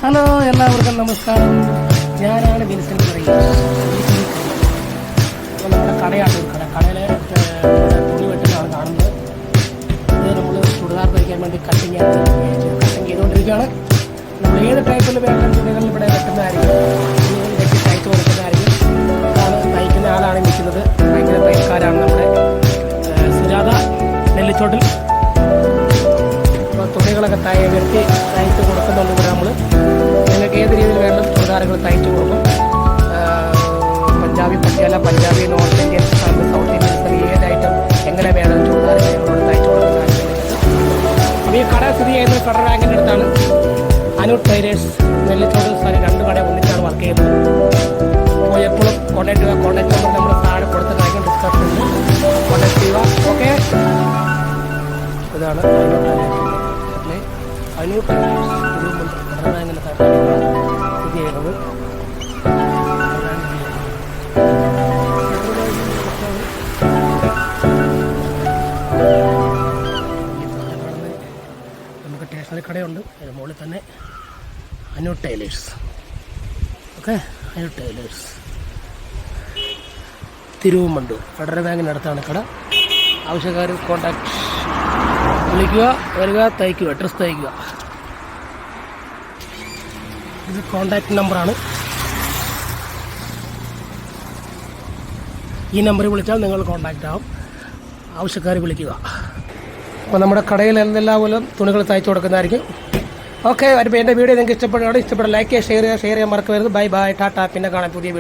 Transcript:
Hello, എല്ലാവർക്കും നമസ്കാരം. ഞാനാണ് വിൻസെൻ്റ് പറയുന്നത്. അപ്പോൾ നമ്മുടെ കടയാണ് ഒരു കടയിൽ തുണി വെട്ടുന്നതാണ് കാണുന്നത്. ഇത് നമ്മൾ ചുടുകാർ തയ്ക്കാൻ വേണ്ടി കട്ടിങ് ചെയ്തുകൊണ്ടിരിക്കുകയാണ്. നമ്മൾ ഏത് ടൈപ്പിൽ വേണ്ട തുണികൾ ഇവിടെ വെട്ടുന്നതായിരിക്കും, വെട്ടി തയ്ച്ചു കൊടുക്കുന്നതായിരിക്കും. അതാണ് തയ്ക്കുന്ന ആളാണ് നിൽക്കുന്നത്. ഭയങ്കര തയ്യൽക്കാരാണ് നമ്മുടെ സുജാത നെല്ലിച്ചോട്ടിൽ. തുണികളൊക്കെ വെട്ടി തയ്ച്ച് കൊടുക്കുന്നുണ്ട് ഇവിടെ നമ്മൾ. നിങ്ങൾക്ക് ഏത് രീതിയിൽ വേണം ചുരിദാറുകൾ തയ്ച്ചു കൊടുക്കും. പഞ്ചാബി പറ്റിയല്ല, Punjabi, north Indian, south Indian, ഏത് ഐറ്റം എങ്ങനെ വേണം ചുരിദാറുകൾ ഞങ്ങളോട് തയ്ച്ചു കൊടുക്കുന്ന കാര്യങ്ങളുണ്ട്. അപ്പോൾ ഈ കട സ്ഥിതി ചെയ്യുന്നത് ഫെഡറൽ ബാങ്കിൻ്റെ അടുത്താണ്. അനൂപ് ടൈലേഴ്സ് നെല്ലിച്ചോട് സ്ഥലം 2 കട ഒന്നിച്ചാണ് വർക്ക് ചെയ്യുന്നത്. അപ്പോൾ എപ്പോഴും കോൺടാക്ട് നമ്പർ നമ്മൾ താഴെ കൊടുത്ത കാര്യം ഡിസ്കസ് ചെയ്ത് കോൺടാക്ട് ചെയ്യുക. ഓക്കെ, ഇതാണ് അനൂപ് ടൈലേഴ്സ് ഫെഡറൽ ബാങ്കിൻ്റെ സ്ഥിതി ചെയ്യുന്നത്. നമുക്ക് സ്റ്റേഷനറി കടയുണ്ട്, അതിന് മുകളിൽ തന്നെ Anoop tailors. Okay, Anoop tailors Thiruvamandoor federal ബാങ്കിൻ്റെ അടുത്താണ് കട. ആവശ്യക്കാർ കോൺടാക്ട് വിളിക്കുക, വരിക, തയ്ക്കുക, ഡ്രസ്സ് തയ്ക്കുക. ഇത് കോൺടാക്ട് നമ്പറാണ്. ഈ നമ്പറിൽ വിളിച്ചാൽ നിങ്ങൾ കോൺടാക്റ്റ് ആവും. ആവശ്യക്കാർ വിളിക്കുക. അപ്പോൾ നമ്മുടെ കടയിൽ എന്തെല്ലാം തുണികൾ തയ്ച്ചു കൊടുക്കുന്നതായിരിക്കും. ഓക്കെ, എൻ്റെ വീഡിയോ നിങ്ങൾക്ക് ഇഷ്ടപ്പെടുകയാണ്. ഇഷ്ടപ്പെട്ട ലൈക്ക് ചെയ്യുക, ഷെയർ ചെയ്യാൻ മറക്കരുത്. Bye bye, Tata. പിന്നെ കാണാൻ പുതിയ